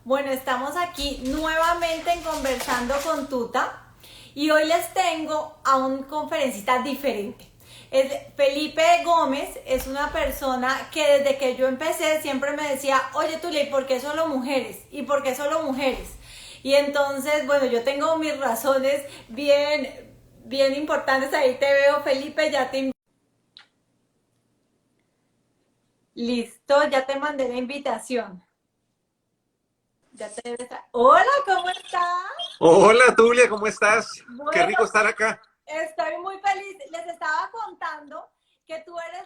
Bueno, estamos aquí nuevamente en Conversando con Tuta y hoy les tengo a un conferencista diferente. Felipe Gómez es una persona que desde que yo empecé siempre me decía, oye Tuli, ¿por qué solo mujeres? ¿Y por qué solo mujeres? Y entonces, bueno, yo tengo mis razones bien importantes. Ahí te veo, Felipe, ya te listo, ya te mandé la invitación. Ya te debes... Hola, ¿cómo estás? Hola, Tulia, ¿cómo estás? Qué Bueno, rico estar acá. estoy muy feliz. Les estaba contando que tú eres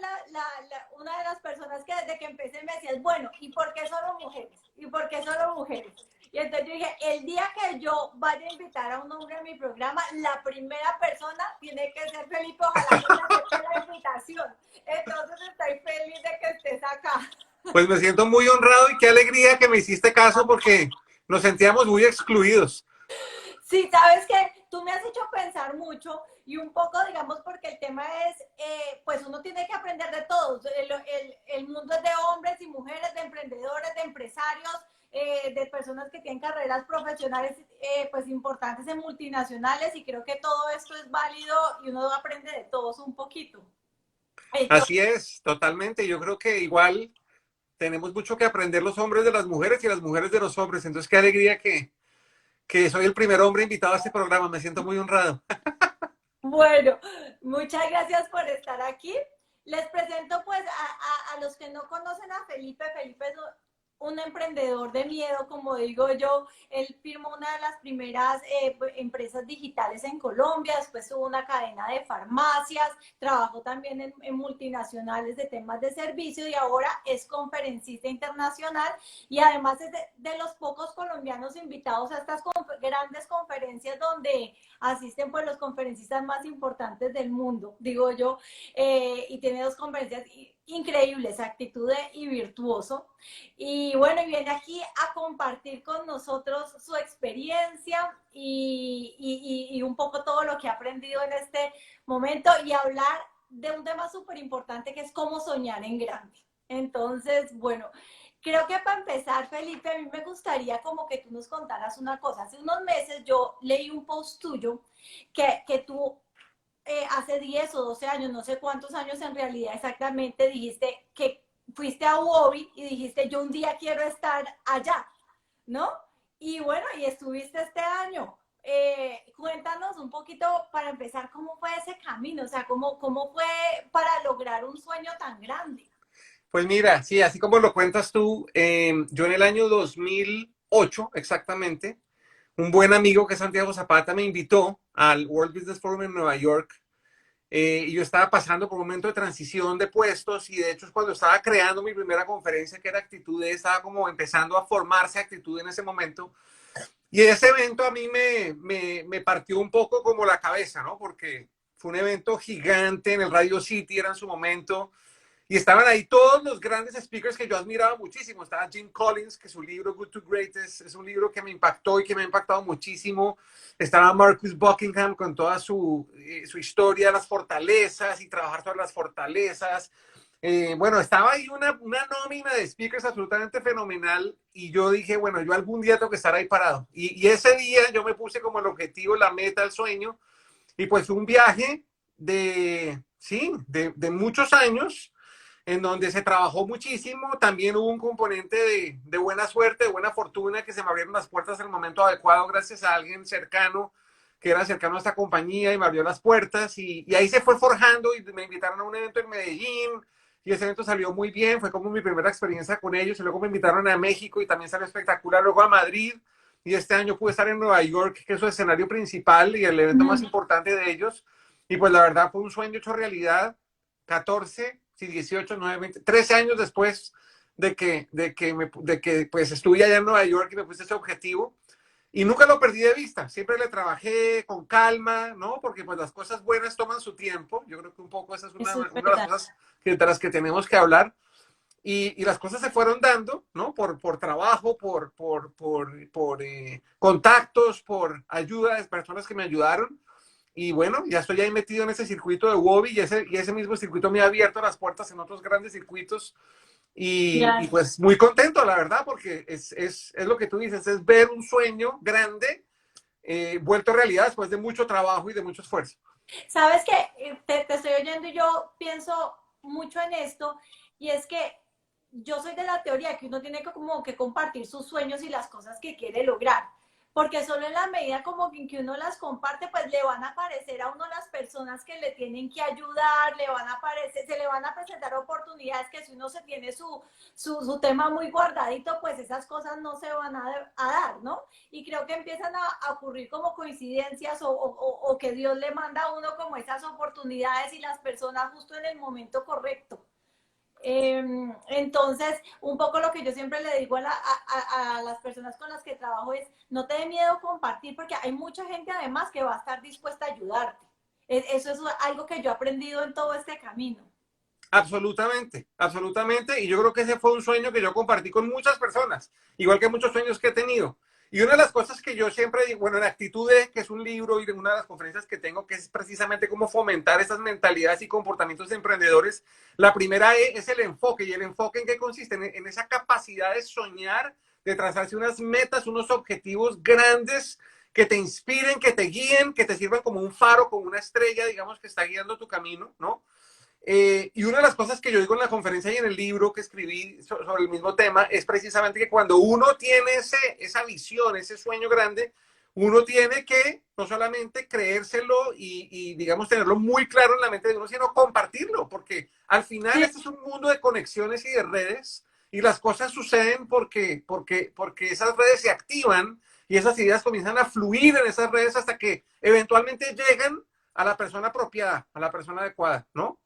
una de las personas que desde que empecé me decías, bueno, ¿y por qué solo mujeres? ¿Y por qué solo mujeres? Y entonces yo dije, el día que yo vaya a invitar a un hombre a mi programa, la primera persona tiene que ser Felipe. Ojalá que me acepte la invitación. Entonces estoy feliz de que estés acá. Pues me siento muy honrado y qué alegría que me hiciste caso porque nos sentíamos muy excluidos. Sí, sabes que tú me has hecho pensar mucho y un poco, digamos, porque el tema es, pues uno tiene que aprender de todos. El mundo es de hombres y mujeres, de emprendedores, de empresarios, de personas que tienen carreras profesionales pues importantes en multinacionales y creo que todo esto es válido y uno aprende de todos un poquito. Entonces, Así es, totalmente. Yo creo que igual tenemos mucho que aprender los hombres de las mujeres y las mujeres de los hombres. Entonces, qué alegría que soy el primer hombre invitado a este programa. Me siento muy honrado. bueno, muchas gracias por estar aquí. Les presento pues a los que no conocen a Felipe. Felipe es un emprendedor de miedo, como digo yo. Él firmó una de las primeras empresas digitales en Colombia, después tuvo una cadena de farmacias, trabajó también en multinacionales de temas de servicio y ahora es conferencista internacional y además es de los pocos colombianos invitados a estas grandes conferencias donde asisten pues los conferencistas más importantes del mundo, digo yo, y tiene dos conferencias increíbles, actitud y virtuoso. Y bueno, y viene aquí a compartir con nosotros su experiencia y un poco todo lo que ha aprendido en este momento y hablar de un tema súper importante que es cómo soñar en grande. Entonces, bueno, creo que para empezar, Felipe, a mí me gustaría como que tú nos contaras una cosa. Hace unos meses yo leí un post tuyo que tú hace 10 o 12 años, no sé cuántos años en realidad exactamente, dijiste que fuiste a Wobby y dijiste, yo un día quiero estar allá, ¿no? Y bueno, y estuviste este año. Cuéntanos un poquito para empezar cómo fue ese camino, o sea, cómo fue para lograr un sueño tan grande. Pues mira, sí, así como lo cuentas tú, yo en el año 2008 exactamente, un buen amigo que es Santiago Zapata me invitó al World Business Forum en Nueva York. Y yo estaba pasando por un momento de transición de puestos y de hecho es cuando estaba creando mi primera conferencia que era Actitud, estaba como empezando a formarse Actitud en ese momento. Y ese evento a mí me partió un poco como la cabeza, ¿no? Porque fue un evento gigante en el Radio City, era en su momento, y estaban ahí todos los grandes speakers que yo admiraba muchísimo. Estaba Jim Collins, que su libro Good to Great es un libro que me impactó y que me ha impactado muchísimo. Estaba Marcus Buckingham con toda su historia, las fortalezas y trabajar sobre las fortalezas. Bueno, estaba ahí una nómina de speakers absolutamente fenomenal y yo dije, bueno, yo algún día tengo que estar ahí parado. Y ese día yo me puse como el objetivo, la meta, el sueño, y pues un viaje sí, de muchos años en donde se trabajó muchísimo. También hubo un componente de buena suerte, de buena fortuna, que se me abrieron las puertas en el momento adecuado gracias a alguien cercano, que era cercano a esta compañía y me abrió las puertas y ahí se fue forjando y me invitaron a un evento en Medellín y ese evento salió muy bien, fue como mi primera experiencia con ellos y luego me invitaron a México y también salió espectacular, luego a Madrid y este año pude estar en Nueva York, que es su escenario principal y el evento más importante de ellos y pues la verdad fue un sueño hecho realidad. 14, sí, 18, 9, 20, 13 años después de que pues estuve allá en Nueva York y me puse ese objetivo y nunca lo perdí de vista, siempre le trabajé con calma, ¿no? Porque pues las cosas buenas toman su tiempo, yo creo que un poco esa es Eso es de las verdad. cosas de las que tenemos que hablar y las cosas se fueron dando, ¿no? Por trabajo, por contactos, por ayuda de personas que me ayudaron y bueno, ya estoy ahí metido en ese circuito de Wobby y ese mismo circuito me ha abierto las puertas en otros grandes circuitos y Ya. pues muy contento, la verdad, porque es lo que tú dices, es ver un sueño grande vuelto realidad después de mucho trabajo y de mucho esfuerzo. Sabes que te estoy oyendo y yo pienso mucho en esto, y es que yo soy de la teoría que uno tiene que como que compartir sus sueños y las cosas que quiere lograr, porque solo en la medida como que uno las comparte, pues le van a aparecer a uno las personas que le tienen que ayudar, le van a aparecer, se le van a presentar oportunidades que si uno se tiene su tema muy guardadito, pues esas cosas no se van a dar, ¿no? Y creo que empiezan a ocurrir como coincidencias o que Dios le manda a uno como esas oportunidades y las personas justo en el momento correcto. Entonces, un poco lo que yo siempre le digo a las personas con las que trabajo es, no te dé miedo compartir, porque hay mucha gente además que va a estar dispuesta a ayudarte. Eso es algo que yo he aprendido en todo este camino. Absolutamente, absolutamente. Y yo creo que ese fue un sueño que yo compartí con muchas personas, igual que muchos sueños que he tenido. Y una de las cosas que yo siempre digo, bueno, en Actitud de, que es un libro y de una de las conferencias que tengo, que es precisamente cómo fomentar esas mentalidades y comportamientos de emprendedores, la primera es el enfoque. ¿Y el enfoque en qué consiste? En esa capacidad de soñar, de trazarse unas metas, unos objetivos grandes que te inspiren, que te guíen, que te sirvan como un faro, como una estrella, digamos, que está guiando tu camino, ¿no? Y una de las cosas que yo digo en la conferencia y en el libro que escribí sobre el mismo tema es precisamente que cuando uno tiene esa visión, ese sueño grande, uno tiene que no solamente creérselo digamos, tenerlo muy claro en la mente de uno, sino compartirlo, porque al final Sí. este es un mundo de conexiones y de redes y las cosas suceden porque esas redes se activan y esas ideas comienzan a fluir en esas redes hasta que eventualmente llegan a la persona apropiada, a la persona adecuada, ¿no?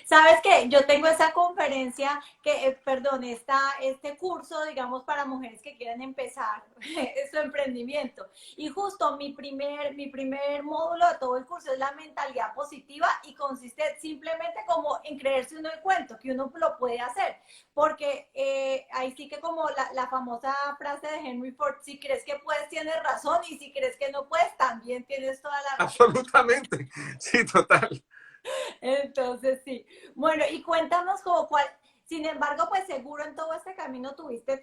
Sabes que yo tengo esa conferencia que, perdón, este curso, digamos, para mujeres que quieren empezar su emprendimiento. Y justo mi primer módulo de todo el curso es la mentalidad positiva y consiste simplemente como en creerse uno el cuento, que uno lo puede hacer. Porque ahí sí que como la famosa frase de Henry Ford, si crees que puedes, tienes razón, y si crees que no puedes, también tienes toda la razón. Absolutamente, sí, total. Entonces, sí. Bueno, y cuéntanos como cuál, sin embargo, pues seguro en todo este camino tuviste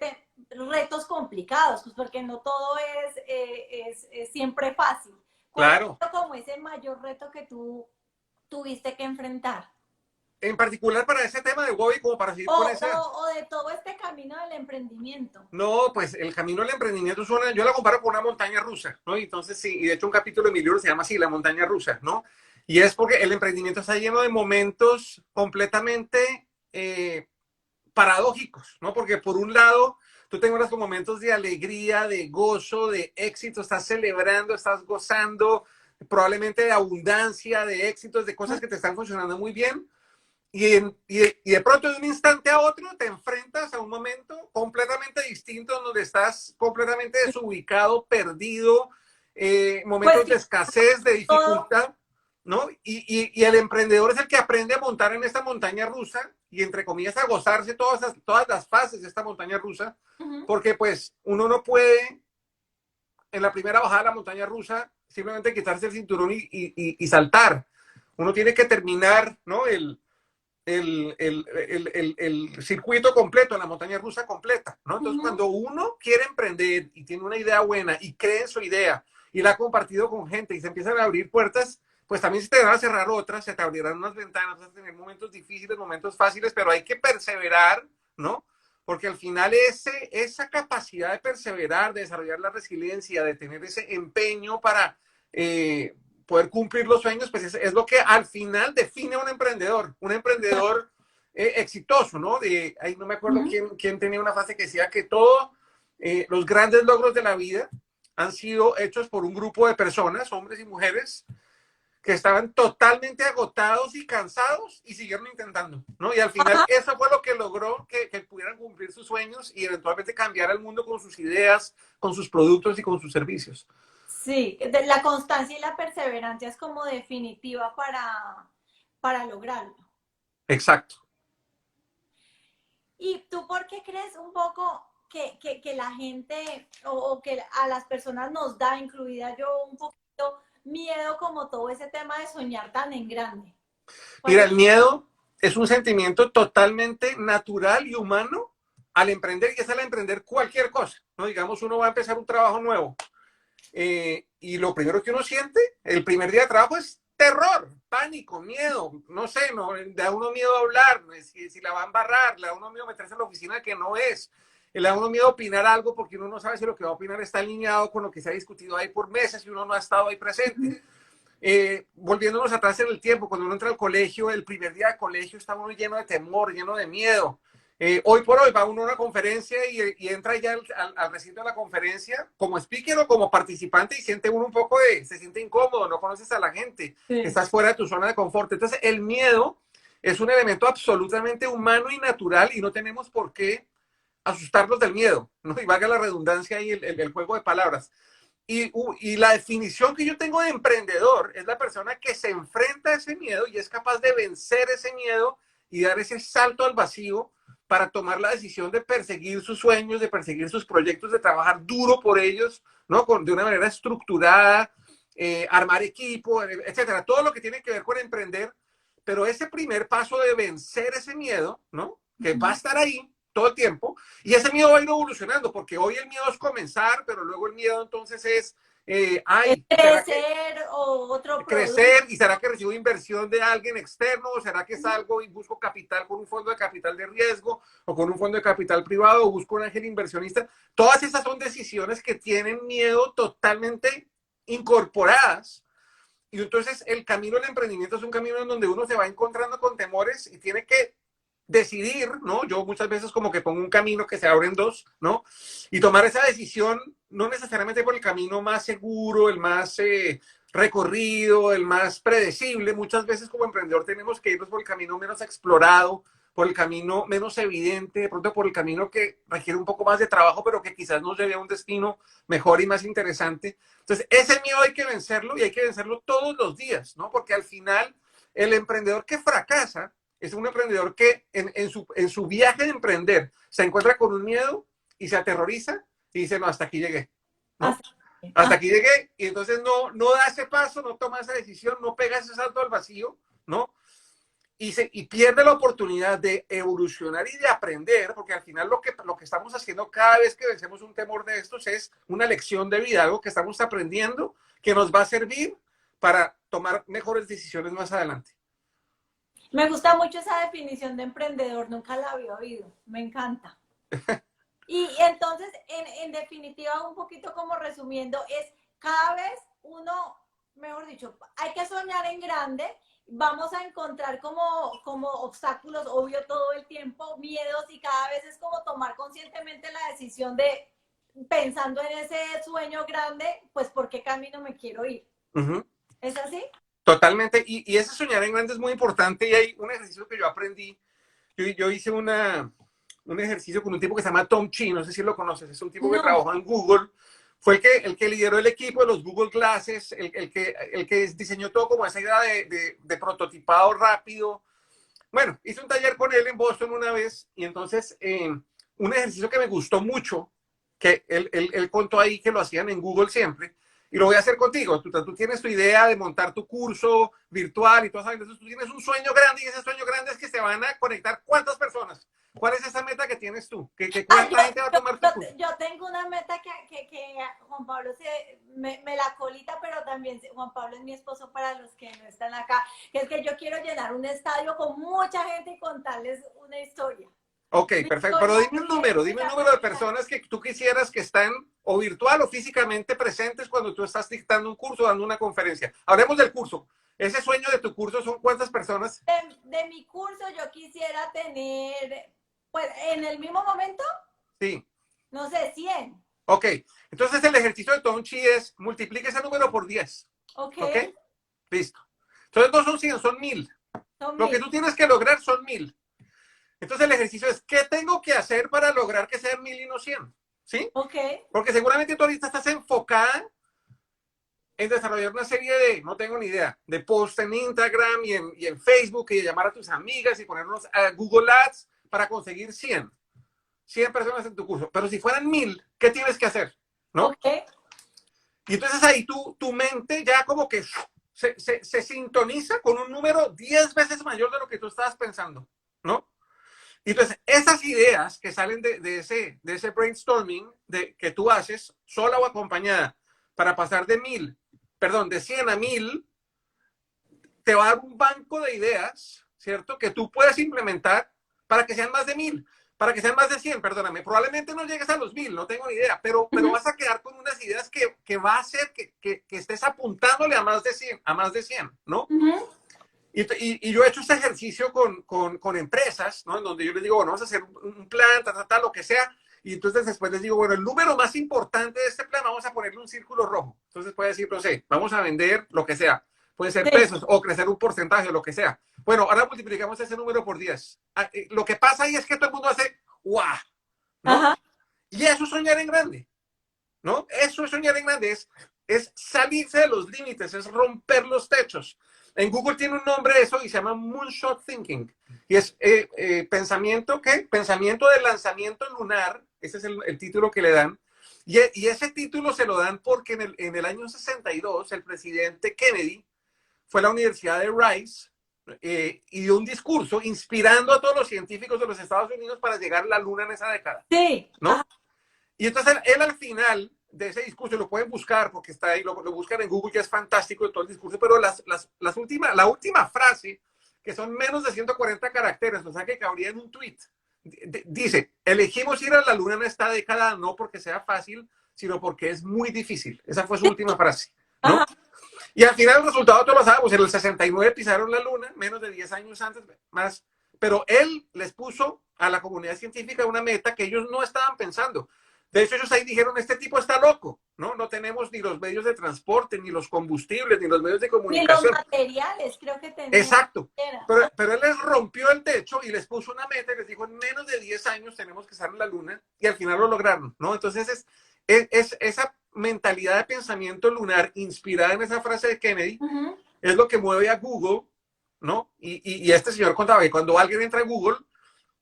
retos complicados, pues porque no todo es siempre fácil. ¿Cuál ha Claro. sido como ese mayor reto que tú tuviste que enfrentar? En particular para ese tema de Bobby, como para seguir O, con ese. o de todo este camino del emprendimiento. No, pues el camino del emprendimiento suena, yo la comparo con una montaña rusa, ¿no? Y entonces sí, y de hecho un capítulo de mi libro se llama así, La montaña rusa, ¿no? Y es porque el emprendimiento está lleno de momentos completamente paradójicos, ¿no? Porque por un lado, tú tengas momentos de alegría, de gozo, de éxito, estás celebrando, estás gozando, probablemente de abundancia, de éxitos, de cosas que te están funcionando muy bien. Y de pronto de un instante a otro te enfrentas a un momento completamente distinto donde estás completamente desubicado, perdido, Pues momentos de sí, escasez, de todo. dificultad, ¿no? Y el emprendedor es el que aprende a montar en esta montaña rusa y entre comillas a gozarse todas las fases de esta montaña rusa, Uh-huh. porque pues uno no puede en la primera bajada de la montaña rusa simplemente quitarse el cinturón y saltar. Uno tiene que terminar, ¿no? El circuito completo, la montaña rusa completa, ¿no? Entonces, Uh-huh. cuando uno quiere emprender y tiene una idea buena y cree en su idea y la ha compartido con gente y se empiezan a abrir puertas, pues también se te van a cerrar otras, se te abrirán unas ventanas, vas a tener momentos difíciles, momentos fáciles, pero hay que perseverar, ¿no? Porque al final esa capacidad de perseverar, de desarrollar la resiliencia, de tener ese empeño para poder cumplir los sueños, pues es lo que al final define a un emprendedor exitoso, ¿no? Ahí no me acuerdo Uh-huh. quién tenía una frase que decía que todos los grandes logros de la vida han sido hechos por un grupo de personas, hombres y mujeres, que estaban totalmente agotados y cansados y siguieron intentando, ¿no? Y al final eso fue lo que logró que pudieran cumplir sus sueños y eventualmente cambiar el mundo con sus ideas, con sus productos y con sus servicios. Sí, la constancia y la perseverancia es como definitiva para lograrlo. Exacto. ¿Y tú por qué crees un poco que la gente o que a las personas nos da, incluida yo, un poquito miedo como todo ese tema de soñar tan en grande? ¿Cuál Mira, es? el miedo es un sentimiento totalmente natural y humano al emprender, y es al emprender cualquier cosa, ¿no? Digamos, uno va a empezar un trabajo nuevo y lo primero que uno siente el primer día de trabajo es terror, pánico, miedo, no sé, no, le da uno miedo a hablar, si la va a embarrar, le da uno miedo meterse en la oficina que no es, le da uno miedo opinar algo porque uno no sabe si lo que va a opinar está alineado con lo que se ha discutido ahí por meses y uno no ha estado ahí presente. Volviéndonos atrás en el tiempo, cuando uno entra al colegio, el primer día de colegio está uno lleno de temor, lleno de miedo. Hoy por hoy va uno a una conferencia y entra ya al recinto de la conferencia como speaker o como participante y siente uno un poco se siente incómodo, no conoces a la gente, Sí. estás fuera de tu zona de confort. Entonces el miedo es un elemento absolutamente humano y natural y no tenemos por qué asustarnos del miedo, ¿no? Y valga la redundancia y el juego de palabras. Y la definición que yo tengo de emprendedor es la persona que se enfrenta a ese miedo y es capaz de vencer ese miedo y dar ese salto al vacío para tomar la decisión de perseguir sus sueños, de perseguir sus proyectos, de trabajar duro por ellos, ¿no? De una manera estructurada, armar equipo, etcétera. Todo lo que tiene que ver con emprender, pero ese primer paso de vencer ese miedo, ¿no? Que va a estar ahí todo el tiempo, y ese miedo va a ir evolucionando, porque hoy el miedo es comenzar, pero luego el miedo entonces es, ay, ¿será que Crecer o otro producto. crecer? ¿Y será que recibo inversión de alguien externo? ¿O será que salgo y busco capital con un fondo de capital de riesgo o con un fondo de capital privado o busco un ángel inversionista? Todas esas son decisiones que tienen miedo totalmente incorporadas. Y entonces el camino del emprendimiento es un camino en donde uno se va encontrando con temores y tiene que decidir, ¿no? Yo muchas veces como que pongo un camino que se abre en dos, ¿no? Y tomar esa decisión, no necesariamente por el camino más seguro, el más recorrido, el más predecible. Muchas veces como emprendedor tenemos que irnos por el camino menos explorado, por el camino menos evidente, de pronto por el camino que requiere un poco más de trabajo, pero que quizás nos lleve a un destino mejor y más interesante. Entonces, ese miedo hay que vencerlo y hay que vencerlo todos los días, ¿no? Porque al final, el emprendedor que fracasa es un emprendedor que en su viaje de emprender se encuentra con un miedo y se aterroriza y dice, no, hasta aquí llegué, ¿no? Hasta aquí llegué y entonces no da ese paso, no toma esa decisión, no pega ese salto al vacío, ¿no? Y pierde la oportunidad de evolucionar y de aprender, porque al final lo que estamos haciendo cada vez que vencemos un temor de estos es una lección de vida, algo que estamos aprendiendo que nos va a servir para tomar mejores decisiones más adelante. Me gusta mucho esa definición de emprendedor, nunca la había oído, me encanta. Y entonces, en definitiva, un poquito como resumiendo, es cada vez uno, mejor dicho, hay que soñar en grande, vamos a encontrar como obstáculos, obvio, todo el tiempo, miedos, y cada vez es como tomar conscientemente la decisión de, pensando en ese sueño grande, pues por qué camino me quiero ir. Uh-huh. ¿Es así? Totalmente. Y ese soñar en grande es muy importante y hay un ejercicio que yo aprendí. Yo hice un ejercicio con un tipo que se llama Tom Chi, no sé si lo conoces, es un tipo que No. trabajó en Google, fue el que lideró el equipo de los Google Glasses, el que diseñó todo como esa idea de prototipado rápido. Bueno, hice un taller con él en Boston una vez y entonces un ejercicio que me gustó mucho, que él contó ahí que lo hacían en Google siempre, y lo voy a hacer contigo. Tú tienes tu idea de montar tu curso virtual y todo eso, entonces tú tienes un sueño grande y ese sueño grande es que se van a conectar ¿cuántas personas? ¿Cuál es esa meta que tienes tú? ¿Cuánta gente va a tomar tu curso? Yo tengo una meta que Juan Pablo me la colita, pero también Juan Pablo es mi esposo para los que no están acá, que es que yo quiero llenar un estadio con mucha gente y contarles una historia. Ok, Mi perfecto. Pero historia dime un es número de personas que tú quisieras que están o virtual o físicamente presentes cuando tú estás dictando un curso, dando una conferencia. Hablemos del curso. Ese sueño de tu curso son ¿cuántas personas? de mi curso yo quisiera tener, pues en el mismo momento, Sí. no sé, 100. Ok. Entonces el ejercicio de Tom Chi es multiplique ese número por 10. Ok, Ok. Listo. Entonces no son 100, son 1000. son Lo que 1000. tú tienes que lograr son 1000. Entonces el ejercicio es, ¿qué tengo que hacer para lograr que sean 1000 y no 100? ¿Sí? Ok. Porque seguramente tú ahorita estás enfocada en desarrollar una serie de, no tengo ni idea, de posts en Instagram y en Facebook y de llamar a tus amigas y ponernos a Google Ads para conseguir 100 personas en tu curso. Pero si fueran 1000, ¿qué tienes que hacer? ¿No? Ok. Y entonces ahí tu mente ya como que se sintoniza con un número 10 veces mayor de lo que tú estabas pensando, ¿no? Y entonces, esas ideas que salen de ese brainstorming que tú haces, sola o acompañada, para pasar de 100 a 1000, te va a dar un banco de ideas, ¿cierto? Que tú puedes implementar para que sean más de 1000, para que sean más de 100, perdóname. Probablemente no llegues a los 1000, no tengo ni idea, pero vas a quedar con unas ideas que va a hacer que estés apuntándole a más de 100, ¿no? Y yo he hecho este ejercicio con empresas, ¿no? En donde yo les digo, bueno, vamos a hacer un plan, lo que sea. Y entonces después les digo, bueno, el número más importante de este plan, vamos a ponerle un círculo rojo. Entonces puede decir, no sé, vamos a vender lo que sea. Puede ser pesos o crecer un porcentaje, lo que sea. Bueno, ahora multiplicamos ese número por 10. Lo que pasa ahí es que todo el mundo hace, ¡guau! ¿No? Ajá. Y eso es soñar en grande, ¿no? Eso es soñar en grande, es salirse de los límites, es romper los techos. En Google tiene un nombre eso y se llama Moonshot Thinking. Y es pensamiento de lanzamiento lunar. Ese es el título que le dan. Y ese título se lo dan porque en el año 62 el presidente Kennedy fue a la Universidad de Rice y dio un discurso inspirando a todos los científicos de los Estados Unidos para llegar a la luna en esa década. Sí. ¿No? Ajá. Y entonces él al final de ese discurso, lo pueden buscar porque está ahí, lo buscan en Google, que es fantástico de todo el discurso, pero la última frase, que son menos de 140 caracteres, o sea que cabría en un tweet, dice, elegimos ir a la luna en esta década no porque sea fácil, sino porque es muy difícil. Esa fue su última frase, ¿no? Y al final el resultado todos lo sabemos, en el 69 pisaron la luna, menos de 10 años antes, más, pero él les puso a la comunidad científica una meta que ellos no estaban pensando. De hecho, ellos ahí dijeron, este tipo está loco, ¿no? No tenemos ni los medios de transporte, ni los combustibles, ni los medios de comunicación. Ni los materiales, creo que tenía. Exacto. Pero él les rompió el techo y les puso una meta y les dijo, en menos de 10 años tenemos que estar en la luna, y al final lo lograron, ¿no? Entonces, es esa mentalidad de pensamiento lunar inspirada en esa frase de Kennedy, es lo que mueve a Google, ¿no? Y este señor contaba que cuando alguien entra a Google,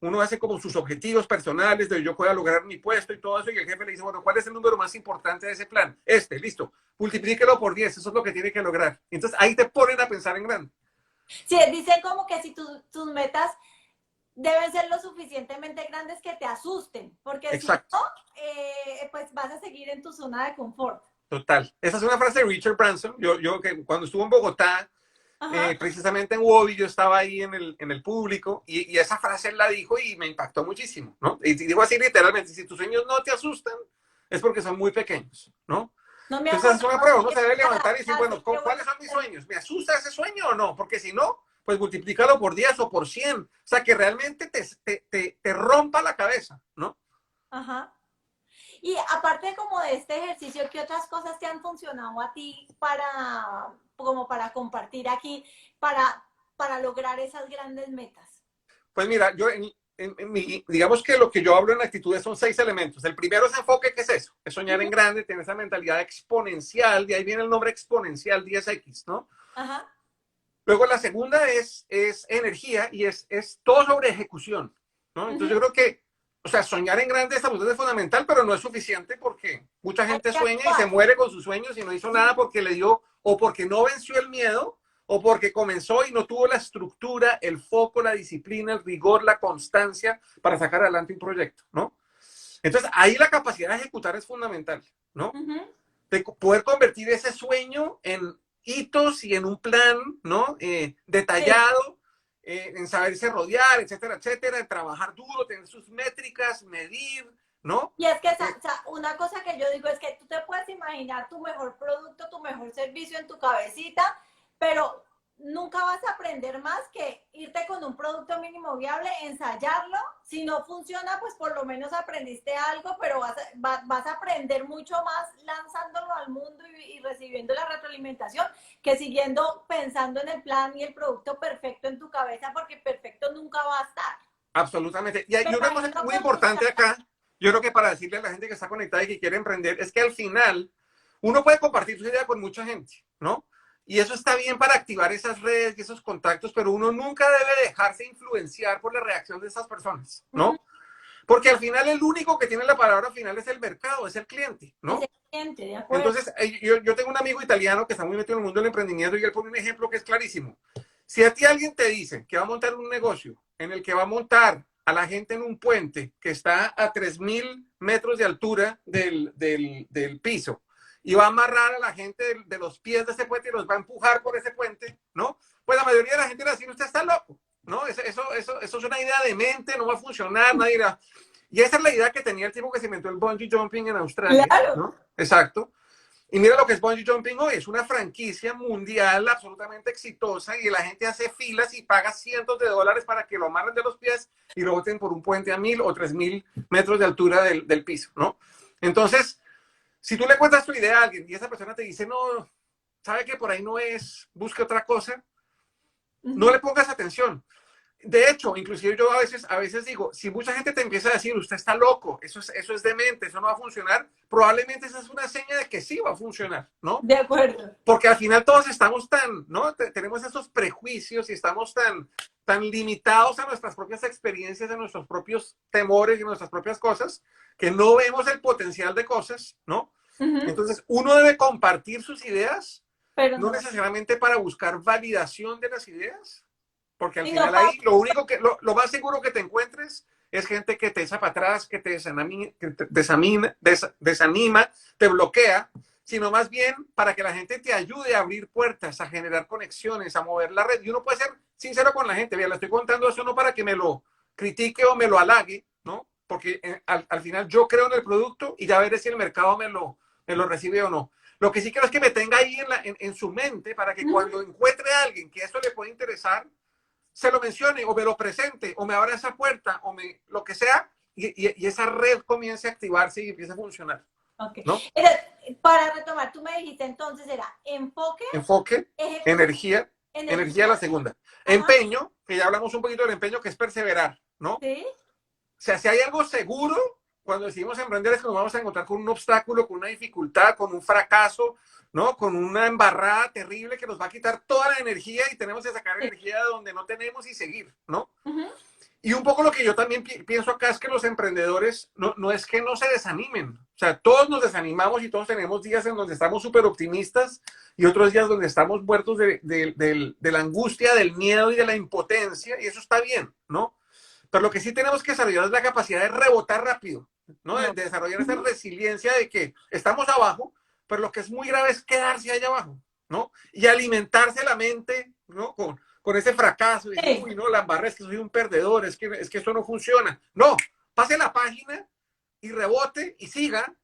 uno hace como sus objetivos personales de yo pueda lograr mi puesto y todo eso, y el jefe le dice, bueno, ¿cuál es el número más importante de ese plan? Listo, multiplíquelo por 10, eso es lo que tiene que lograr. Entonces ahí te ponen a pensar en grande. Sí, dice como que si tus metas deben ser lo suficientemente grandes que te asusten, porque exacto. Si no, pues vas a seguir en tu zona de confort. Total. Esa es una frase de Richard Branson. Yo que cuando estuvo en Bogotá, precisamente en Wobby, yo estaba ahí en el público y esa frase él la dijo y me impactó muchísimo, ¿no? Y digo así literalmente, si tus sueños no te asustan, es porque son muy pequeños, ¿no? No me Entonces es una prueba, uno se debe levantar y decir, bueno, ¿cuáles son mis sueños? ¿Me asusta ese sueño o no? Porque si no, pues multiplícalo por 10 o por 100. O sea, que realmente te rompa la cabeza, ¿no? Ajá. Y aparte como de este ejercicio, ¿qué otras cosas te han funcionado a ti como para compartir aquí, para lograr esas grandes metas? Pues mira, yo digamos que lo que yo hablo en actitudes son 6 elementos. El primero es enfoque, ¿qué es eso? Es soñar en grande, tener esa mentalidad exponencial, de ahí viene el nombre exponencial 10X, ¿no? Ajá. Luego la segunda es energía y es todo sobre ejecución, ¿no? Entonces yo creo que, o sea, soñar en grande es fundamental, pero no es suficiente porque mucha gente sueña y se muere con sus sueños y no hizo nada porque le dio, o porque no venció el miedo, o porque comenzó y no tuvo la estructura, el foco, la disciplina, el rigor, la constancia para sacar adelante un proyecto, ¿no? Entonces ahí la capacidad de ejecutar es fundamental, ¿no? De poder convertir ese sueño en hitos y en un plan, ¿no? Detallado, en saberse rodear, etcétera, etcétera, en trabajar duro, tener sus métricas, medir, ¿no? Y es que una cosa que yo digo es que tú te puedes imaginar tu mejor producto, tu mejor servicio en tu cabecita, pero nunca vas a aprender más que irte con un producto mínimo viable, ensayarlo. Si no funciona, pues por lo menos aprendiste algo, pero vas a aprender mucho más lanzándolo al mundo y recibiendo la retroalimentación que siguiendo pensando en el plan y el producto perfecto en tu cabeza, porque perfecto nunca va a estar. Absolutamente. Y hay una cosa muy importante acá, yo creo que para decirle a la gente que está conectada y que quiere emprender, es que al final uno puede compartir su idea con mucha gente, ¿no? Y eso está bien para activar esas redes y esos contactos, pero uno nunca debe dejarse influenciar por la reacción de esas personas, ¿no? Porque al final el único que tiene la palabra final es el mercado, es el cliente, ¿no? de acuerdo. Entonces, yo tengo un amigo italiano que está muy metido en el mundo del emprendimiento y él pone un ejemplo que es clarísimo. Si a ti alguien te dice que va a montar un negocio en el que va a montar a la gente en un puente que está a 3.000 metros de altura del piso y va a amarrar a la gente de los pies de ese puente y los va a empujar por ese puente, ¿no? Pues la mayoría de la gente le va a decir, usted está loco, ¿no? Eso es una idea de mente, no va a funcionar, nadie la... Y esa es la idea que tenía el tipo que se inventó el bungee jumping en Australia, Claro. ¿no? Exacto. Y mira lo que es bungee jumping hoy, es una franquicia mundial absolutamente exitosa y la gente hace filas y paga cientos de dólares para que lo amarren de los pies y lo boten por un puente a 1.000 o 3.000 metros de altura del piso, ¿no? Entonces, si tú le cuentas tu idea a alguien y esa persona te dice, no, sabe que por ahí no es, busque otra cosa, no le pongas atención. De hecho, inclusive yo a veces digo, si mucha gente te empieza a decir, usted está loco, eso es demente, eso no va a funcionar, probablemente esa es una seña de que sí va a funcionar, ¿no? De acuerdo. Porque al final todos estamos tan, ¿no? Tenemos esos prejuicios y estamos tan limitados a nuestras propias experiencias, a nuestros propios temores y nuestras propias cosas, que no vemos el potencial de cosas, ¿no? Entonces, uno debe compartir sus ideas, Pero no no. necesariamente para buscar validación de las ideas, porque al Y final no ahí lo único lo más seguro que te encuentres es gente que te echa para atrás, que te desanima, te bloquea, sino más bien para que la gente te ayude a abrir puertas, a generar conexiones, a mover la red. Y uno puede ser sincero con la gente. Mira, le estoy contando eso no para que me lo critique o me lo halague, ¿no? Porque al final yo creo en el producto y ya veré si el mercado me lo recibe o no. Lo que sí quiero es que me tenga ahí en su mente para que cuando encuentre a alguien que esto le puede interesar, se lo mencione o me lo presente o me abra esa puerta o lo que sea y esa red comience a activarse y empiece a funcionar. Ok. ¿No? Para retomar, tú me dijiste entonces era enfoque, Enfoque, ejecución, energía la energía. segunda. Ajá. Empeño, que ya hablamos un poquito del empeño, que es perseverar, ¿no? Sí. O sea, si hay algo seguro, cuando decidimos emprender es que nos vamos a encontrar con un obstáculo, con una dificultad, con un fracaso, ¿no? Con una embarrada terrible que nos va a quitar toda la energía y tenemos que sacar energía de donde no tenemos y seguir, ¿no? Y un poco lo que yo también pienso acá es que los emprendedores no es que no se desanimen. O sea, todos nos desanimamos y todos tenemos días en donde estamos súper optimistas y otros días donde estamos muertos de la angustia, del miedo y de la impotencia, y eso está bien, ¿no? Pero lo que sí tenemos que desarrollar es la capacidad de rebotar rápido, ¿no? De desarrollar esa resiliencia de que estamos abajo, pero lo que es muy grave es quedarse allá abajo, ¿no? Y alimentarse la mente, ¿no? Con ese fracaso, y decir, uy, no, la embarré, es que soy un perdedor, es que esto no funciona. No, pase la página y rebote y siga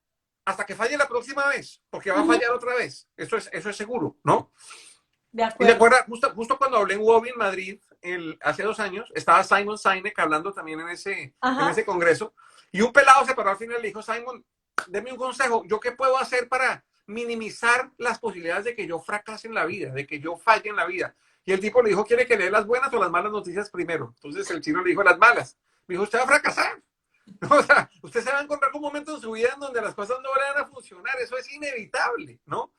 hasta que falle la próxima vez, porque va a fallar otra vez. Eso es seguro, ¿no? De Y me acuerdo. acuerdo, justo cuando hablé en WOBI en Madrid, hace 2 años, estaba Simon Sinek hablando también en ese congreso, y un pelado se paró al final y le dijo, Simon, deme un consejo, ¿yo qué puedo hacer para minimizar las posibilidades de que yo fracase en la vida, de que yo falle en la vida? Y el tipo le dijo, ¿quiere que lea las buenas o las malas noticias primero? Entonces el chino le dijo las malas. Me dijo, usted va a fracasar. O sea, usted se va a encontrar con un momento en su vida en donde las cosas no van a funcionar. Eso es inevitable, ¿no?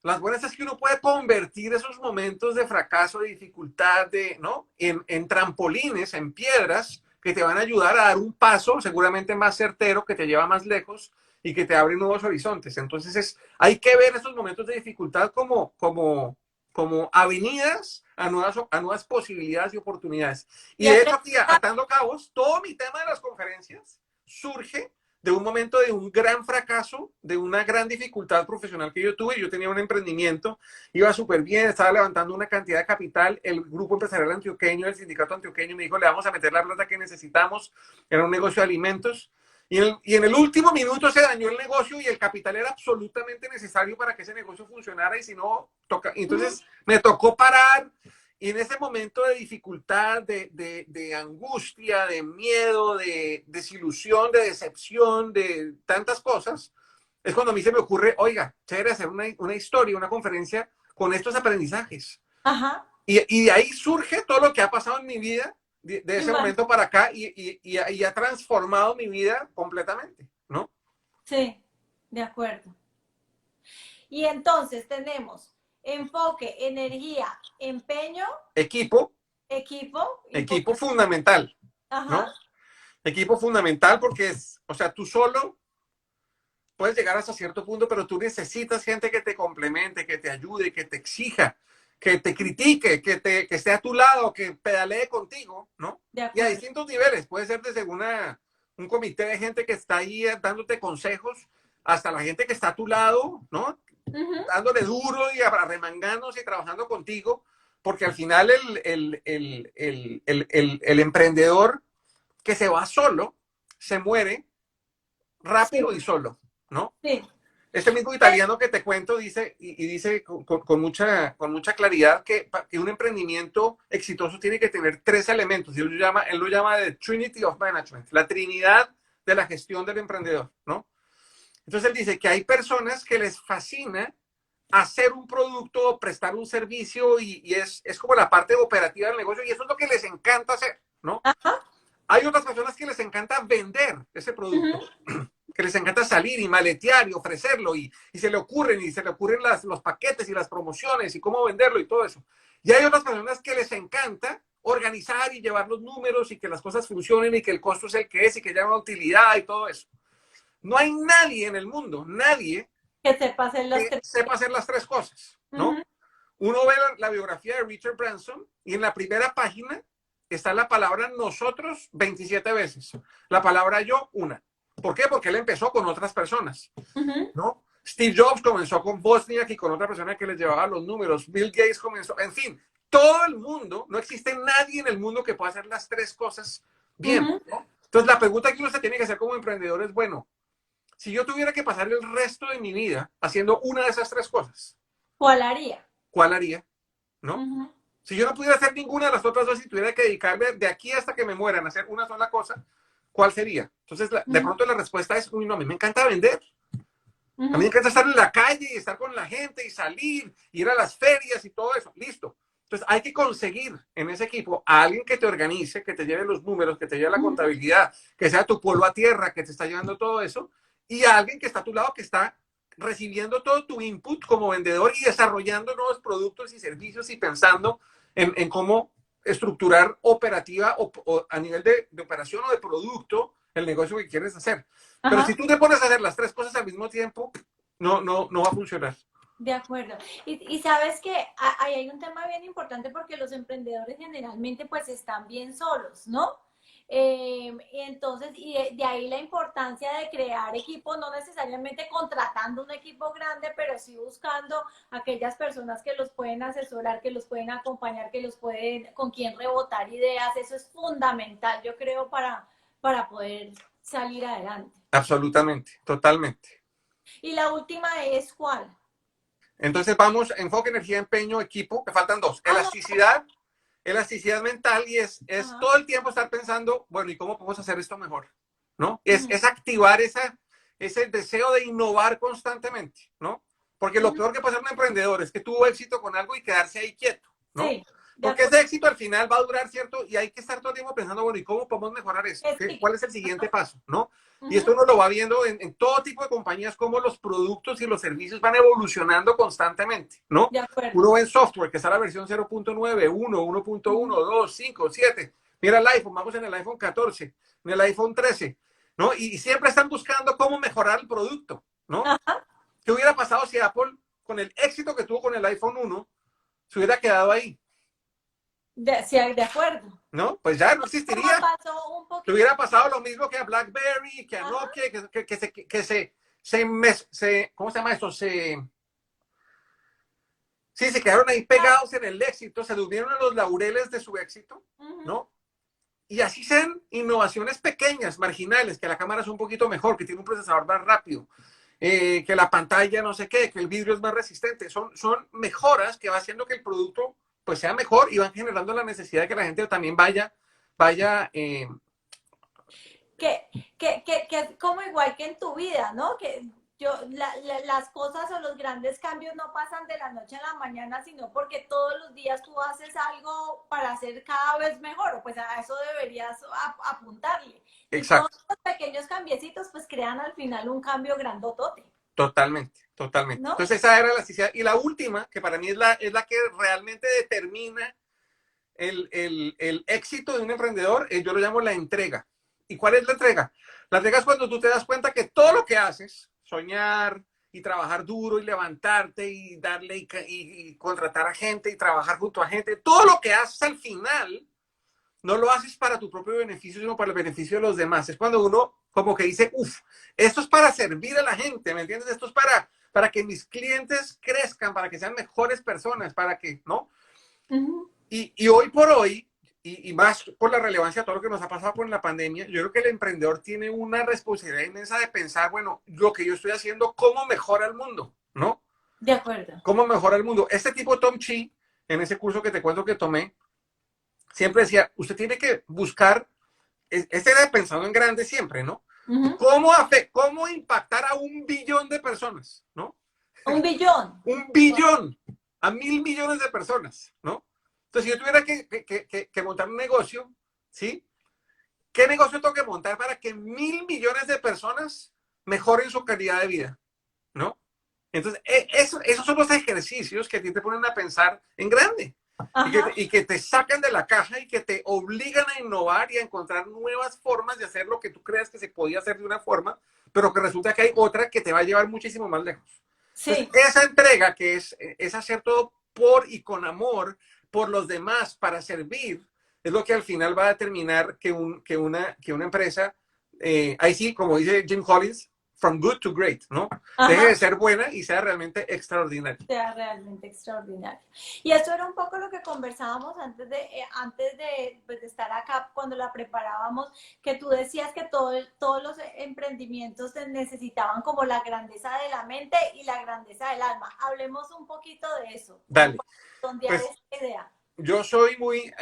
Las buenas es que uno puede convertir esos momentos de fracaso, de dificultad, ¿no? En trampolines, en piedras que te van a ayudar a dar un paso seguramente más certero, que te lleva más lejos y que te abre nuevos horizontes. Entonces hay que ver esos momentos de dificultad como avenidas a nuevas posibilidades y oportunidades. Y de hecho, aquí, atando cabos, todo mi tema de las conferencias surge de un momento de un gran fracaso, de una gran dificultad profesional que yo tuve. Yo tenía un emprendimiento, iba súper bien, estaba levantando una cantidad de capital. El grupo empresarial antioqueño, el sindicato antioqueño, me dijo, le vamos a meter la plata que necesitamos. Era un negocio de alimentos. Y en el último minuto se dañó el negocio y el capital era absolutamente necesario para que ese negocio funcionara. Y si no, entonces me tocó parar. Y en ese momento de dificultad, de angustia, de miedo, de desilusión, de decepción, de tantas cosas, es cuando a mí se me ocurre, oiga, chévere hacer una historia, una conferencia con estos aprendizajes. Ajá. Y de ahí surge todo lo que ha pasado en mi vida de ese momento para acá y ha transformado mi vida completamente, ¿no? Sí, de acuerdo. Y entonces tenemos enfoque, energía, empeño, Equipo equipo fundamental, ajá. ¿no? Equipo fundamental porque o sea, tú solo, puedes llegar hasta cierto punto, pero tú necesitas gente que te complemente, que te ayude, que te exija, que te critique, que esté a tu lado, que pedalee contigo, ¿no? De Y a acuerdo. distintos niveles. Puede ser desde un comité de gente que está ahí dándote consejos, hasta la gente que está a tu lado, ¿no? Ujú. Dándole duro y arremangándose y trabajando contigo, porque al final el emprendedor que se va solo se muere Sí, rápido y solo, ¿no? sí. Este mismo italiano que te cuento dice, y dice con mucha claridad que un emprendimiento exitoso tiene que tener tres elementos, y él lo llama the Trinity of Management, la trinidad de la gestión del emprendedor, ¿no? Entonces él dice que hay personas que les fascina hacer un producto o prestar un servicio y es como la parte operativa del negocio y eso es lo que les encanta hacer, ¿no? Ajá. Hay otras personas que les encanta vender ese Ujú. producto, que les encanta salir y maletear y ofrecerlo y se le ocurren los paquetes y las promociones y cómo venderlo y todo eso. Y hay otras personas que les encanta organizar y llevar los números y que las cosas funcionen y que el costo es el que es y que haya una utilidad y todo eso. No hay nadie en el mundo, nadie Que sepa hacer los que tres. sepa hacer las tres cosas, Ujú. ¿no? Uno ve la biografía de Richard Branson y en la primera página está la palabra nosotros 27 veces, la palabra yo una. ¿Por qué? Porque él empezó con otras personas, Ujú. ¿no? Steve Jobs comenzó con Wozniak y con otra persona que les llevaba los números. Bill Gates comenzó, en fin, todo el mundo, no existe nadie en el mundo que pueda hacer las tres cosas bien, Ujú. ¿no? Entonces la pregunta que uno se tiene que hacer como emprendedor es, bueno, si yo tuviera que pasar el resto de mi vida haciendo una de esas tres cosas, ¿Cuál haría? ¿cuál haría? ¿No? Ujú. Si yo no pudiera hacer ninguna de las otras dos y tuviera que dedicarme de aquí hasta que me mueran a hacer una sola cosa, ¿cuál sería? Entonces, de Ujú. pronto la respuesta es, uy, no, a mí me encanta vender. A mí me Ujú. encanta estar en la calle y estar con la gente y salir, ir a las ferias y todo eso. Listo. Entonces, hay que conseguir en ese equipo a alguien que te organice, que te lleve los números, que te lleve la Ujú. contabilidad, que sea tu pueblo a tierra, que te está llevando todo eso, y a alguien que está a tu lado, que está recibiendo todo tu input como vendedor y desarrollando nuevos productos y servicios y pensando en cómo estructurar operativa o a nivel de operación o de producto el negocio que quieres hacer. Pero si Ajá. tú te pones a hacer las tres cosas al mismo tiempo, no va a funcionar. De acuerdo. Y sabes que ahí hay un tema bien importante porque los emprendedores generalmente pues están bien solos, ¿no? Entonces, de ahí la importancia de crear equipos, no necesariamente contratando un equipo grande, pero sí buscando aquellas personas que los pueden asesorar, que los pueden acompañar, que los pueden, con quien rebotar ideas. Eso es fundamental, yo creo, para poder salir adelante. Absolutamente, totalmente. Y la última es ¿cuál? Entonces vamos, enfoque, energía, empeño, equipo, me faltan dos. Ah, no. Elasticidad mental y es Ajá. todo el tiempo estar pensando, bueno, ¿y cómo podemos hacer esto mejor? ¿No? Ujú. Es activar ese deseo de innovar constantemente, ¿no? Porque lo Ujú. peor que pasa a un emprendedor es que tuvo éxito con algo y quedarse ahí quieto, ¿no? Sí, de Porque acuerdo. ese éxito al final va a durar, ¿cierto? Y hay que estar todo el tiempo pensando, bueno, ¿y cómo podemos mejorar esto? Es que, ¿Cuál es el siguiente paso? ¿No? Y ujú. esto uno lo va viendo en todo tipo de compañías, cómo los productos y los servicios van evolucionando constantemente, ¿no? De acuerdo. Uno ve en software que está la versión 0.9, 1, 1.1, Ujú. 2, 5, 7. Mira el iPhone, vamos en el iPhone 14, en el iPhone 13, ¿no? Y siempre están buscando cómo mejorar el producto, ¿no? Ajá. ¿Qué hubiera pasado si Apple, con el éxito que tuvo con el iPhone 1, se hubiera quedado ahí? Sí, de acuerdo. ¿No? Pues ya no Como existiría. pasó un Te poquito hubiera con pasado lo mismo que a BlackBerry, que a ajá, Nokia, ¿cómo se llama esto? Sí, se quedaron ahí claro. pegados en el éxito, se durmieron en los laureles de su éxito, Ujú. ¿no? Y así sean innovaciones pequeñas, marginales, que la cámara es un poquito mejor, que tiene un procesador más rápido, que la pantalla no sé qué, que el vidrio es más resistente. Son mejoras que va haciendo que el producto pues sea mejor y van generando la necesidad de que la gente también vaya Que es como igual que en tu vida, ¿no? Que las cosas o los grandes cambios no pasan de la noche a la mañana, sino porque todos los días tú haces algo para ser cada vez mejor, pues a eso deberías apuntarle. Y todos exacto. los pequeños cambiecitos pues crean al final un cambio grandotote, Totalmente, totalmente. ¿no? Entonces esa era la elasticidad. Y la última, que para mí es la que realmente determina el éxito de un emprendedor, yo lo llamo la entrega. ¿Y cuál es la entrega? La entrega es cuando tú te das cuenta que todo lo que haces soñar y trabajar duro y levantarte y darle y contratar a gente y trabajar junto a gente. Todo lo que haces al final no lo haces para tu propio beneficio, sino para el beneficio de los demás. Es cuando uno como que dice, uff, esto es para servir a la gente, ¿me entiendes? Esto es para que mis clientes crezcan, para que sean mejores personas, para que, ¿no? Y hoy por hoy, y más por la relevancia de todo lo que nos ha pasado con la pandemia, yo creo que el emprendedor tiene una responsabilidad inmensa de pensar, bueno, lo que yo estoy haciendo, ¿cómo mejora el mundo? ¿No? De acuerdo. ¿Cómo mejora el mundo? Este tipo Tom Chi, en ese curso que te cuento que tomé, siempre decía, usted tiene que buscar, este era pensando en grande siempre, ¿no? ¿Cómo impactar a 1 billón de personas, ¿no? 1 billón. 1 billón, a 1.000 millones de personas, ¿no? Entonces, si yo tuviera que montar un negocio, ¿sí? ¿Qué negocio tengo que montar para que 1.000 millones de personas mejoren su calidad de vida, ¿no? Entonces, esos son los ejercicios que a ti te ponen a pensar en grande y que te sacan de la caja y que te obligan a innovar y a encontrar nuevas formas de hacer lo que tú creas que se podía hacer de una forma, pero que resulta que hay otra que te va a llevar muchísimo más lejos. Entonces, Sí. esa entrega que es hacer todo por y con amor por los demás para servir, es lo que al final va a determinar que una empresa, ahí sí, como dice Jim Collins, from good to great, ¿no? Deje de ser buena y sea realmente extraordinaria. Sea realmente extraordinario. Y esto era un poco lo que conversábamos pues, de estar acá, cuando la preparábamos, que tú decías que todos los emprendimientos necesitaban como la grandeza de la mente y la grandeza del alma. Hablemos un poquito de eso, como Dale. para redondear Pues esta idea. yo soy muy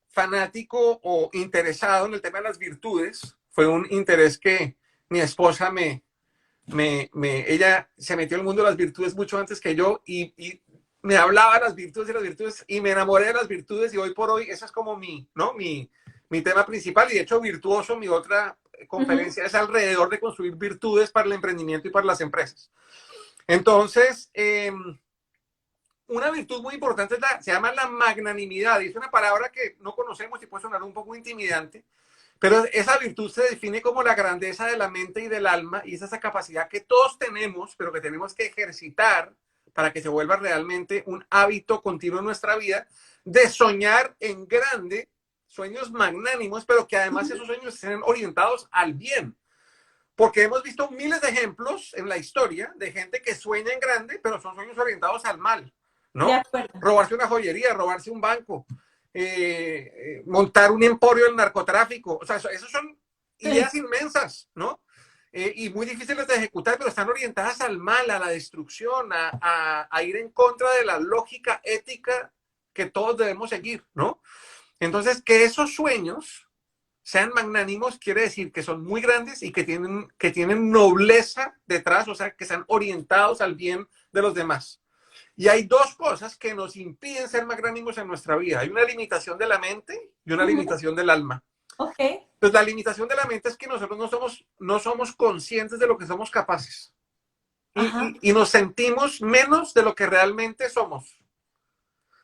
fanático o interesado en el tema de las virtudes. Fue un interés que mi esposa ella se metió en el mundo de las virtudes mucho antes que yo y me hablaba de las virtudes y me enamoré de las virtudes y hoy por hoy esa es como ¿no? mi tema principal y de hecho Virtuoso, mi otra conferencia es alrededor de construir virtudes para el emprendimiento y para las empresas. Entonces, una virtud muy importante se llama la magnanimidad y es una palabra que no conocemos y puede sonar un poco intimidante, pero esa virtud se define como la grandeza de la mente y del alma y es esa capacidad que todos tenemos, pero que tenemos que ejercitar para que se vuelva realmente un hábito continuo en nuestra vida de soñar en grande, sueños magnánimos, pero que además esos sueños estén orientados al bien. Porque hemos visto miles de ejemplos en la historia de gente que sueña en grande, pero son sueños orientados al mal, De ¿no? acuerdo. Robarse una joyería, robarse un banco, montar un emporio del narcotráfico. O sea, esos son Sí. ideas inmensas, ¿no? Y muy difíciles de ejecutar, pero están orientadas al mal, a la destrucción, a ir en contra de la lógica ética que todos debemos seguir, ¿no? Entonces, que esos sueños sean magnánimos quiere decir que son muy grandes y que tienen nobleza detrás, o sea, que están orientados al bien de los demás. Y hay dos cosas que nos impiden ser magnánimos en nuestra vida. Hay una limitación de la mente y una limitación del alma. Ok. Pues la limitación de la mente es que nosotros no somos conscientes de lo que somos capaces y nos sentimos menos de lo que realmente somos.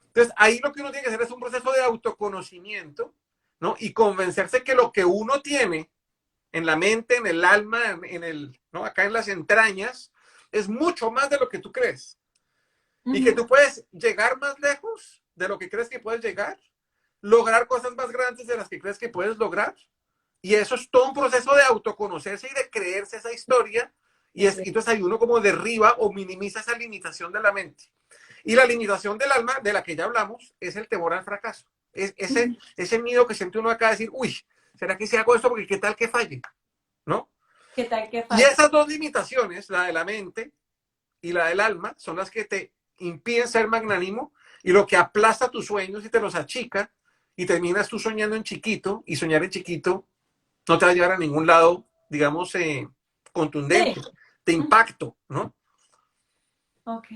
Entonces, ahí lo que uno tiene que hacer es un proceso de autoconocimiento, ¿no? Y convencerse que lo que uno tiene en la mente, en el alma, ¿no? Acá en las entrañas, es mucho más de lo que tú crees. Y que tú puedes llegar más lejos de lo que crees que puedes llegar, lograr cosas más grandes de las que crees que puedes lograr. Y eso es todo un proceso de autoconocerse y de creerse esa historia. Y entonces hay uno como derriba o minimiza esa limitación de la mente. Y la limitación del alma, de la que ya hablamos, es el temor al fracaso. Es ese miedo que siente uno acá de decir, uy, ¿será que si hago esto? Porque qué tal que falle, ¿no? ¿Qué tal que Y falle? esas dos limitaciones, la de la mente y la del alma, son las que te impiden ser magnánimo y lo que aplasta tus sueños y te los achica y terminas tú soñando en chiquito y soñar en chiquito no te va a llevar a ningún lado, digamos, Sí. contundente, de impacto, ¿no? Ok.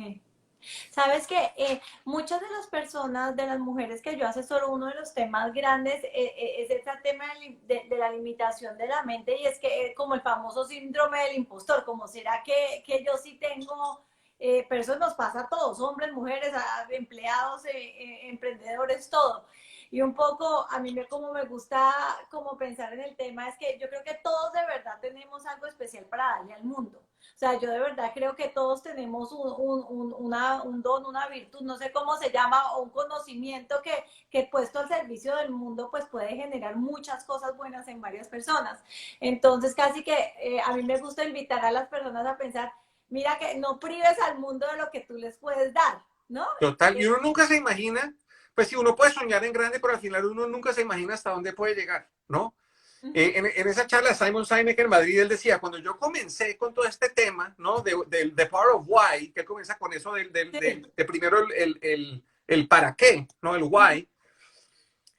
Sabes que muchas de las personas, de las mujeres que yo asesoro, uno de los temas grandes es ese tema de la limitación de la mente y es que como el famoso síndrome del impostor, como será que yo sí tengo, pero eso nos pasa a todos, hombres, mujeres, empleados, emprendedores, todo. Y un poco a mí como me gusta como pensar en el tema es que yo creo que todos de verdad tenemos algo especial para darle al mundo. O sea, yo de verdad creo que todos tenemos un don, una virtud, no sé cómo se llama, o un conocimiento que puesto al servicio del mundo, pues puede generar muchas cosas buenas en varias personas. Entonces, casi que a mí me gusta invitar a las personas a pensar, mira que no prives al mundo de lo que tú les puedes dar, ¿no? Total, y uno nunca se imagina, pues sí, uno puede soñar en grande, pero al final uno nunca se imagina hasta dónde puede llegar, ¿no? En esa charla Simon Sinek en Madrid, él decía, cuando yo comencé con todo este tema, ¿no? De The Power of Why, que comienza con eso Sí. de primero el para qué, ¿no? El why.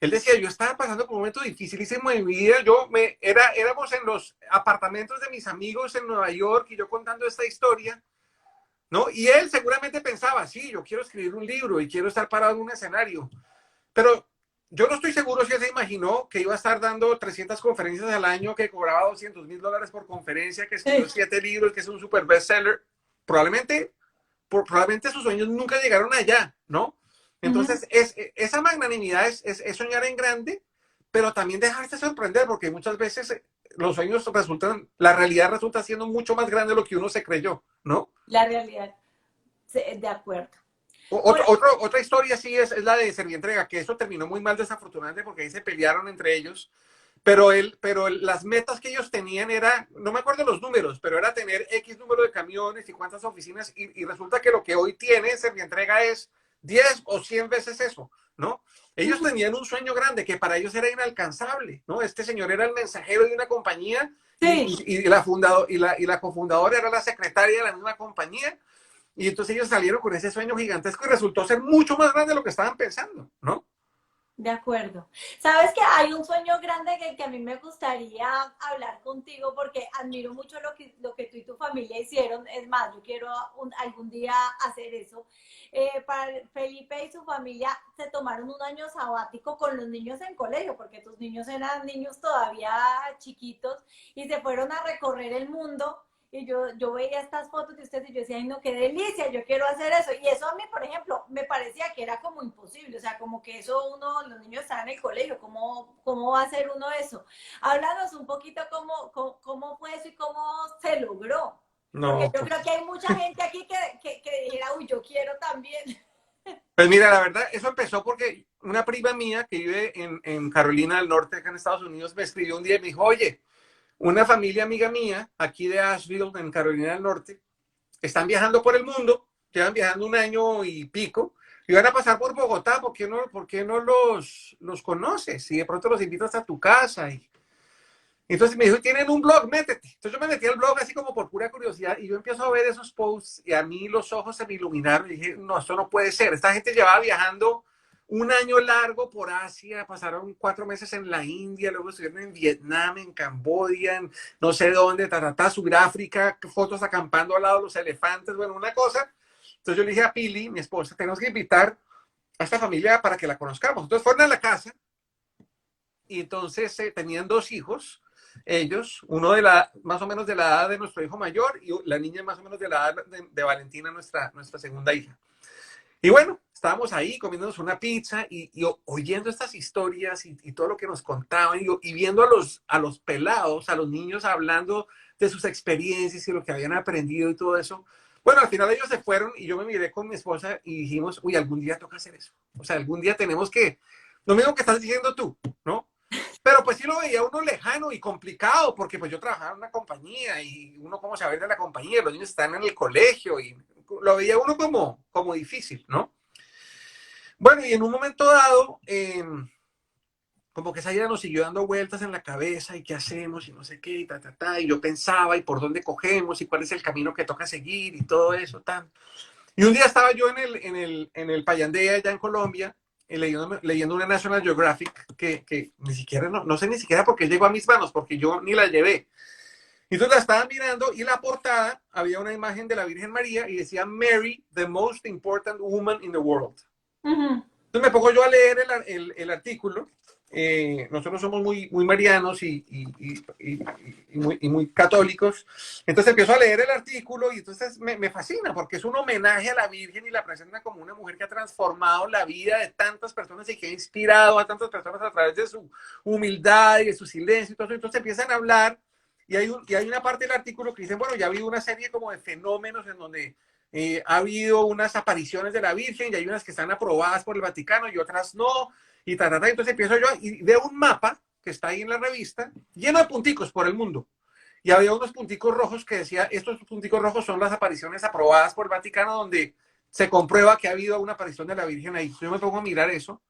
Él decía, yo estaba pasando por un momento dificilísimo en mi vida, éramos en los apartamentos de mis amigos en Nueva York y yo contando esta historia, ¿no? Y él seguramente pensaba, sí, yo quiero escribir un libro y quiero estar parado en un escenario, pero yo no estoy seguro si él se imaginó que iba a estar dando 300 conferencias al año, que cobraba $200,000 por conferencia, que escribió Sí. 7 libros, que es un super bestseller. Probablemente sus sueños nunca llegaron allá, ¿no? Uh-huh. Entonces, esa magnanimidad es soñar en grande, pero también dejarse sorprender, porque muchas veces los sueños resultan, la realidad resulta siendo mucho más grande de lo que uno se creyó, ¿no? La realidad, sí, de acuerdo. Por Otra historia sí es la de Servientrega, que eso terminó muy mal desafortunadamente porque ahí se pelearon entre ellos, pero las metas que ellos tenían era, no me acuerdo los números, pero era tener X número de camiones y cuántas oficinas, y resulta que lo que hoy tiene Servientrega es 10 o 100 veces eso, ¿no? Ellos uh-huh. tenían un sueño grande que para ellos era inalcanzable, ¿no? Este señor era el mensajero de una compañía Sí, y la cofundadora era la secretaria de la misma compañía, y entonces ellos salieron con ese sueño gigantesco y resultó ser mucho más grande de lo que estaban pensando, ¿no? de acuerdo. Sabes que hay un sueño grande que a mí me gustaría hablar contigo porque admiro mucho lo que tú y tu familia hicieron. Es más, yo quiero algún día hacer eso. Para Felipe y su familia se tomaron un año sabático con los niños en colegio, porque tus niños eran niños todavía chiquitos y se fueron a recorrer el mundo. Y yo veía estas fotos de ustedes y yo decía, ay no, qué delicia, yo quiero hacer eso. Y eso a mí, por ejemplo, me parecía que era como imposible, o sea, como que eso los niños están en el colegio, ¿cómo va a hacer uno eso? Háblanos un poquito cómo fue eso y cómo se logró. Porque No, yo creo que hay mucha gente aquí que dijera, uy, yo quiero también. pues mira, la verdad, eso empezó porque una prima mía que vive en Carolina del Norte, acá en Estados Unidos, me escribió un día y me dijo, oye, una familia amiga mía, aquí de Asheville, en Carolina del Norte, están viajando por el mundo, llevan viajando un año y pico, y van a pasar por Bogotá, por qué no los conoces? Y de pronto los invitas a tu casa. Y entonces me dijo, tienen un blog, métete. Entonces yo me metí al blog así como por pura curiosidad y yo empiezo a ver esos posts y a mí los ojos se me iluminaron y dije, no, esto no puede ser. Esta gente llevaba viajando un año largo por Asia, pasaron 4 meses en la India, luego estuvieron en Vietnam, en Camboya, en no sé dónde, Sudáfrica, fotos acampando al lado de los elefantes, bueno, una cosa. Entonces yo le dije a Pili, mi esposa, tenemos que invitar a esta familia para que la conozcamos. Entonces fueron a la casa y entonces tenían 2 hijos, ellos, uno más o menos de la edad de nuestro hijo mayor y la niña más o menos de la edad de Valentina, nuestra segunda hija. Y bueno, estábamos ahí comiéndonos una pizza y oyendo estas historias y todo lo que nos contaban y viendo a los pelados, a los niños hablando de sus experiencias y lo que habían aprendido y todo eso. Bueno, al final ellos se fueron y yo me miré con mi esposa y dijimos, uy, algún día toca hacer eso. O sea, algún día tenemos que, lo mismo que estás diciendo tú, ¿no? Pero pues sí lo veía uno lejano y complicado, porque pues yo trabajaba en una compañía y uno cómo saber de la compañía, los niños están en el colegio y lo veía uno como difícil, ¿no? Bueno, y en un momento dado, como que esa idea nos siguió dando vueltas en la cabeza y qué hacemos y no sé qué, y yo pensaba y por dónde cogemos y cuál es el camino que toca seguir y todo eso, tan. Y un día estaba yo en el Payandea, allá en Colombia, leyendo una National Geographic que ni siquiera, no sé ni siquiera por qué llegó a mis manos, porque yo ni la llevé. Y entonces la estaba mirando y la portada había una imagen de la Virgen María y decía Mary, the most important woman in the world. Uh-huh. Entonces me pongo yo a leer el artículo nosotros somos muy marianos y muy católicos. Entonces empiezo a leer el artículo y entonces me fascina porque es un homenaje a la Virgen y la presenta como una mujer que ha transformado la vida de tantas personas y que ha inspirado a tantas personas a través de su humildad y de su silencio y todo eso. Entonces empiezan a hablar y hay una parte del artículo que dicen, bueno, ya ha habido una serie como de fenómenos en donde ha habido unas apariciones de la Virgen y hay unas que están aprobadas por el Vaticano y otras no, y entonces empiezo yo y veo un mapa que está ahí en la revista, lleno de punticos por el mundo. Y había unos punticos rojos que decía, estos punticos rojos son las apariciones aprobadas por el Vaticano, donde se comprueba que ha habido una aparición de la Virgen ahí. Yo me pongo a mirar eso,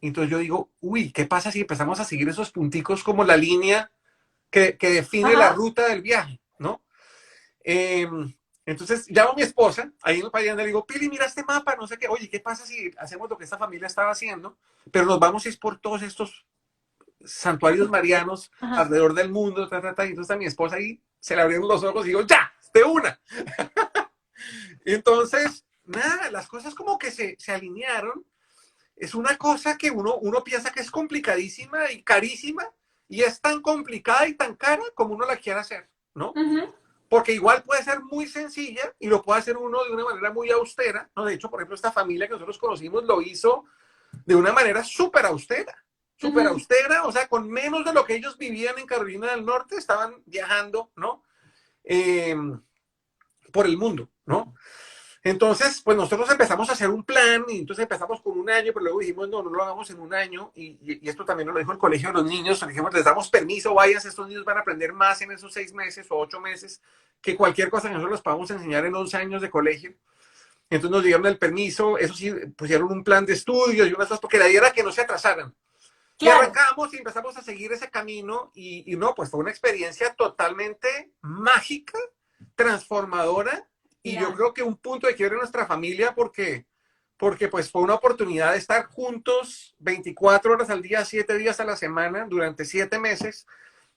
y entonces yo digo, uy, ¿qué pasa si empezamos a seguir esos punticos como la línea que define la Ajá. ruta del viaje, ¿no? Eh, entonces llamo a mi esposa, ahí en el país, le digo, Pili, mira este mapa, no sé qué, oye, ¿qué pasa si hacemos lo que esta familia estaba haciendo? Pero nos vamos a ir por todos estos santuarios marianos Ajá. alrededor del mundo, y entonces a mi esposa ahí se le abrieron los ojos y digo, ya, de una. Y entonces, nada, las cosas como que se alinearon. Es una cosa que uno piensa que es complicadísima y carísima, y es tan complicada y tan cara como uno la quiera hacer, ¿no? Ujú. Porque igual puede ser muy sencilla y lo puede hacer uno de una manera muy austera, ¿no? De hecho, por ejemplo, esta familia que nosotros conocimos lo hizo de una manera súper Ujú. austera, o sea, con menos de lo que ellos vivían en Carolina del Norte, estaban viajando, ¿no? Eh, por el mundo, ¿no? Entonces, pues nosotros empezamos a hacer un plan y entonces empezamos con un año, pero luego dijimos, no, no lo hagamos en un año y esto también nos lo dijo el colegio de los niños, dijimos, les damos permiso, vayan, estos niños van a aprender más en esos 6 meses o 8 meses que cualquier cosa que nosotros les podamos enseñar en 11 años de colegio. Entonces nos dieron el permiso, eso sí, pusieron un plan de estudios y unas cosas, porque la idea era que no se atrasaran. Y Claro. arrancamos y empezamos a seguir ese camino y no, pues fue una experiencia totalmente mágica, transformadora y yo Claro. creo que un punto de quiebre en nuestra familia porque pues fue una oportunidad de estar juntos 24 horas al día, 7 días a la semana durante 7 meses,